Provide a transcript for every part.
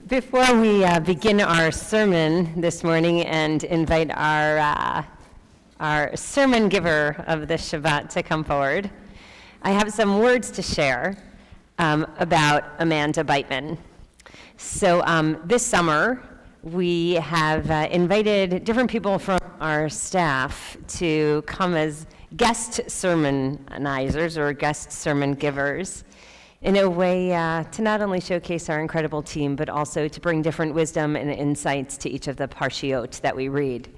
Before we begin our sermon this morning and invite our sermon giver of the Shabbat to come forward, I have some words to share about Amanda Beitman. So this summer, we have invited different people from our staff to come as guest sermonizers or guest sermon givers in a way to not only showcase our incredible team, but also to bring different wisdom and insights to each of the parshiot that we read.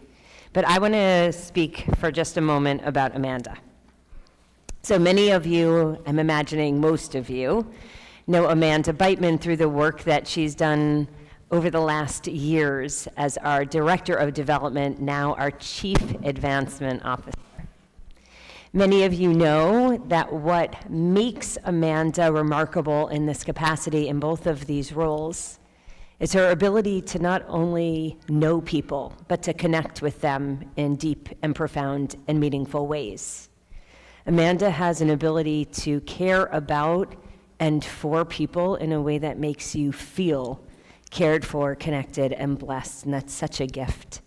But I want to speak for just a moment about Amanda. So many of you, I'm imagining most of you, know Amanda Beitman through the work that she's done over the last years as our Director of Development, now our Chief Advancement Officer. Many of you know that what makes Amanda remarkable in this capacity in both of these roles is her ability to not only know people, but to connect with them in deep and profound and meaningful ways. Amanda has an ability to care about and for people in a way that makes you feel cared for, connected, and blessed, and that's such a gift.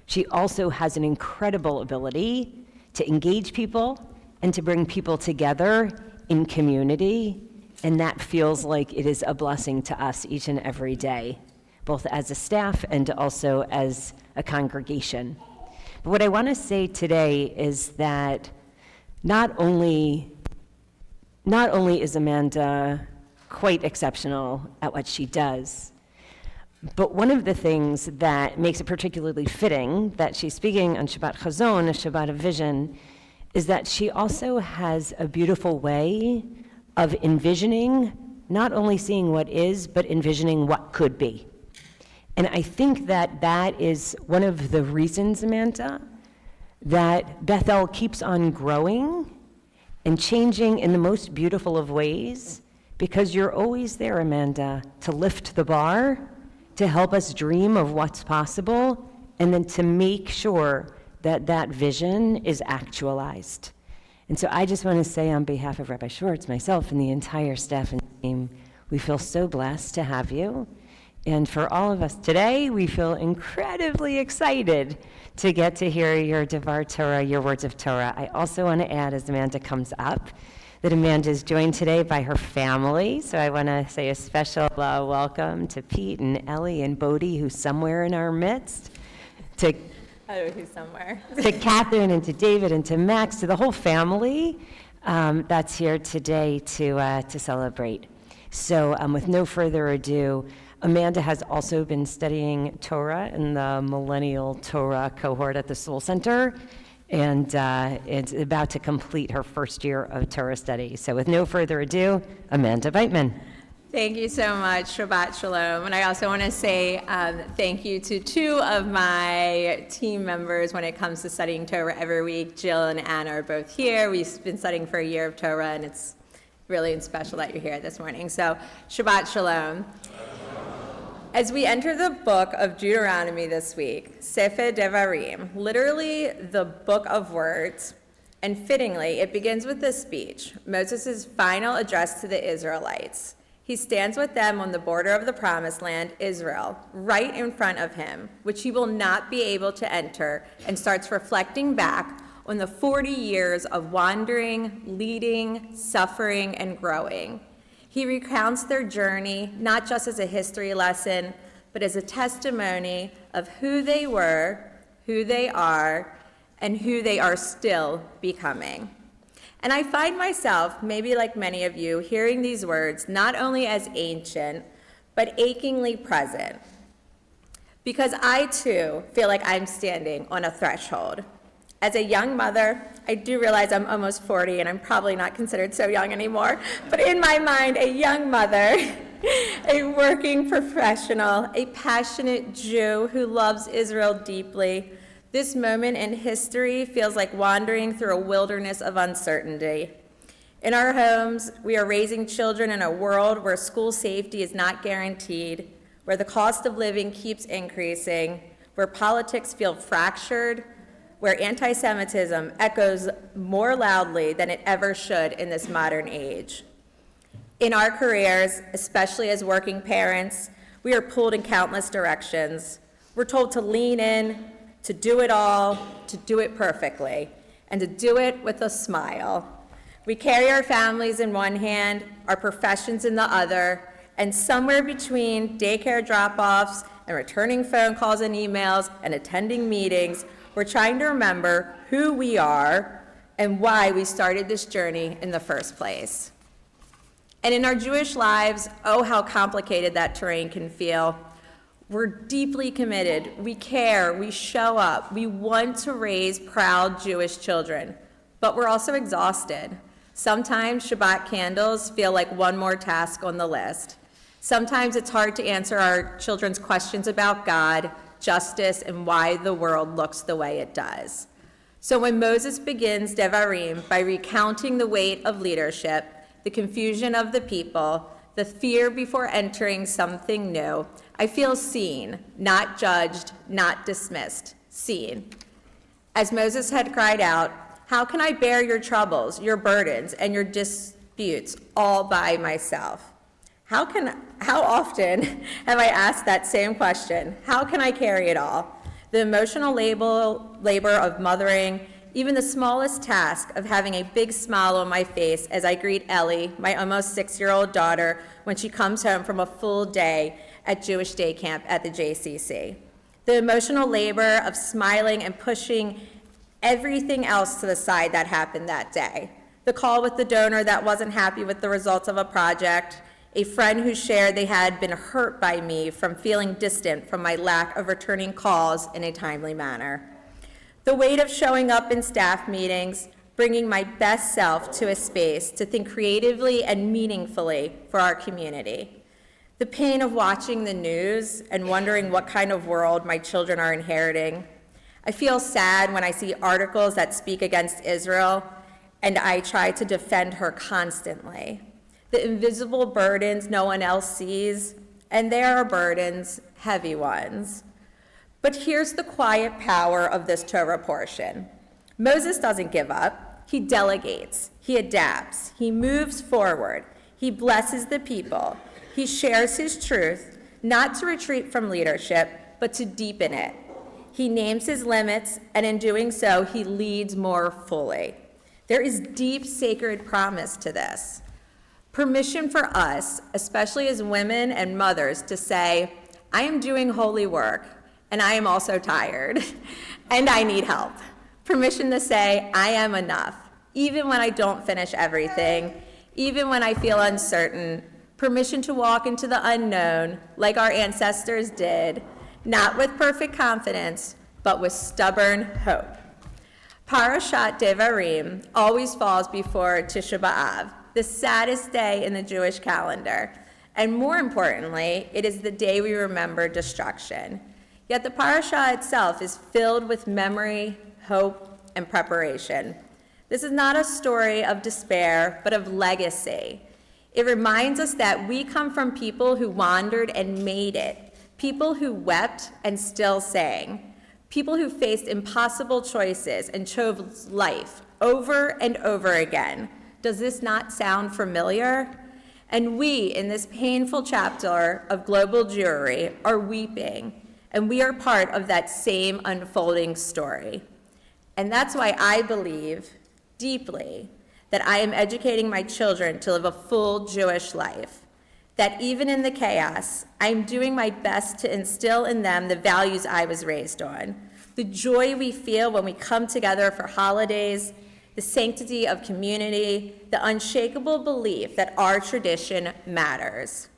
She also has an incredible ability to engage people and to bring people together in community, and that feels like it is a blessing to us each and every day, both as a staff and also as a congregation. But what I want to say today is that not only is Amanda quite exceptional at what she does, but one of the things that makes it particularly fitting that she's speaking on Shabbat Chazon, a Shabbat of vision, is that she also has a beautiful way of envisioning, not only seeing what is, but envisioning what could be. And I think that that is one of the reasons, Amanda, that Beth El keeps on growing and changing in the most beautiful of ways, because you're always there, Amanda, to lift the bar, to help us dream of what's possible, and then to make sure that that vision is actualized. And so I just want to say on behalf of Rabbi Schwartz, myself, and the entire staff and team, we feel so blessed to have you. And for all of us today, we feel incredibly excited to get to hear your Devar Torah, your words of Torah. I also want to add, as Amanda comes up, that Amanda is joined today by her family. So I want to say a special welcome to Pete and Ellie and Bodie, who's somewhere in our midst, to I don't know who's somewhere. to Catherine and to David and to Max, to the whole family that's here today to celebrate. So with no further ado, Amanda has also been studying Torah in the Millennial Torah cohort at the Soul Center, and is about to complete her first year of Torah study. So with no further ado, Amanda Beitman. Thank you so much, Shabbat Shalom. And I also want to say thank you to two of my team members when it comes to studying Torah every week. Jill and Anna are both here. We've been studying for a year of Torah, and it's really special that you're here this morning. So Shabbat Shalom. As we enter the book of Deuteronomy this week, Sefer Devarim, literally the book of words, and fittingly, it begins with this speech, Moses' final address to the Israelites. He stands with them on the border of the promised land, Israel, right in front of him, which he will not be able to enter, and starts reflecting back on the 40 years of wandering, leading, suffering, and growing. He recounts their journey, not just as a history lesson, but as a testimony of who they were, who they are, and who they are still becoming. And I find myself, maybe like many of you, hearing these words not only as ancient, but achingly present. Because I too feel like I'm standing on a threshold. As a young mother, I do realize I'm almost 40 and I'm probably not considered so young anymore, but in my mind, a young mother, a working professional, a passionate Jew who loves Israel deeply, this moment in history feels like wandering through a wilderness of uncertainty. In our homes, we are raising children in a world where school safety is not guaranteed, where the cost of living keeps increasing, where politics feel fractured, where anti-Semitism echoes more loudly than it ever should in this modern age. In our careers, especially as working parents, We are pulled in countless directions. We're told to lean in, to do it all, to do it perfectly, and to do it with a smile. We carry our families in one hand, our professions in the other, and somewhere between daycare drop-offs and returning phone calls and emails and attending meetings, we're trying to remember who we are and why we started this journey in the first place. And in our Jewish lives, oh, how complicated that terrain can feel. We're deeply committed, we care, we show up, we want to raise proud Jewish children, but we're also exhausted. Sometimes Shabbat candles feel like one more task on the list. Sometimes it's hard to answer our children's questions about God, justice, and why the world looks the way it does. So when Moses begins Devarim by recounting the weight of leadership, the confusion of the people, the fear before entering something new, I feel seen, not judged, not dismissed, seen. As Moses had cried out, "How can I bear your troubles, your burdens, and your disputes all by myself?" How often have I asked that same question? How can I carry it all? The emotional labor of mothering, even the smallest task of having a big smile on my face as I greet Ellie, my almost 6-year-old daughter, when she comes home from a full day at Jewish day camp at the JCC. The emotional labor of smiling and pushing everything else to the side that happened that day. The call with the donor that wasn't happy with the results of a project, a friend who shared they had been hurt by me from feeling distant from my lack of returning calls in a timely manner. The weight of showing up in staff meetings, bringing my best self to a space to think creatively and meaningfully for our community. The pain of watching the news and wondering what kind of world my children are inheriting. I feel sad when I see articles that speak against Israel, and I try to defend her constantly. The invisible burdens no one else sees, and there are burdens, heavy ones. But here's the quiet power of this Torah portion. Moses doesn't give up. He delegates. He adapts. He moves forward. He blesses the people. He shares his truth, not to retreat from leadership, but to deepen it. He names his limits, and in doing so, he leads more fully. There is deep sacred promise to this. Permission for us, especially as women and mothers, to say, I am doing holy work, and I am also tired, and I need help. Permission to say, I am enough, even when I don't finish everything, even when I feel uncertain. Permission to walk into the unknown, like our ancestors did, not with perfect confidence, but with stubborn hope. Parashat Devarim always falls before Tisha B'Av, the saddest day in the Jewish calendar. And more importantly, it is the day we remember destruction. Yet the parasha itself is filled with memory, hope, and preparation. This is not a story of despair, but of legacy. It reminds us that we come from people who wandered and made it, people who wept and still sang, people who faced impossible choices and chose life over and over again. Does this not sound familiar? And we, in this painful chapter of global Jewry, are weeping, and we are part of that same unfolding story. And that's why I believe deeply that I am educating my children to live a full Jewish life, that even in the chaos, I'm doing my best to instill in them the values I was raised on, the joy we feel when we come together for holidays, the sanctity of community, the unshakable belief that our tradition matters.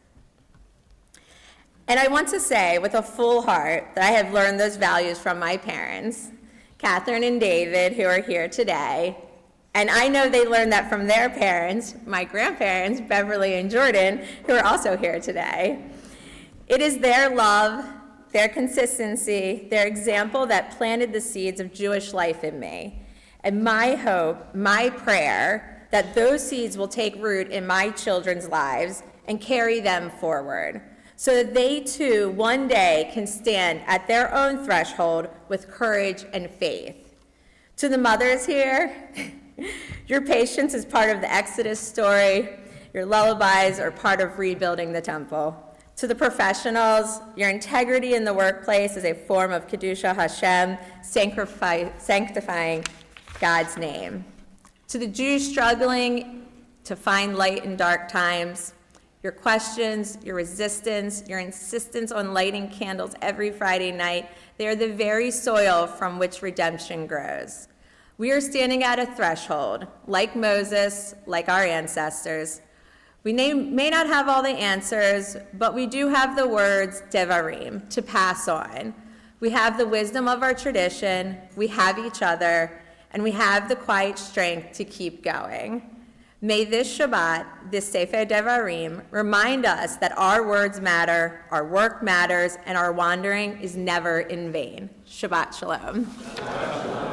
And I want to say with a full heart that I have learned those values from my parents, Catherine and David, who are here today. And I know they learned that from their parents, my grandparents, Beverly and Jordan, who are also here today. It is their love, their consistency, their example that planted the seeds of Jewish life in me. And my hope, my prayer, that those seeds will take root in my children's lives and carry them forward, so that they too one day can stand at their own threshold with courage and faith. To the mothers here, your patience is part of the Exodus story. Your lullabies are part of rebuilding the temple. To the professionals, your integrity in the workplace is a form of Kedusha Hashem, sanctifying God's name. To the Jews struggling to find light in dark times, your questions, your resistance, your insistence on lighting candles every Friday night, they are the very soil from which redemption grows. We are standing at a threshold, like Moses, like our ancestors. We may not have all the answers, but we do have the words devarim, to pass on. We have the wisdom of our tradition, we have each other, and we have the quiet strength to keep going. May this Shabbat, this Sefer Devarim, remind us that our words matter, our work matters, and our wandering is never in vain. Shabbat Shalom.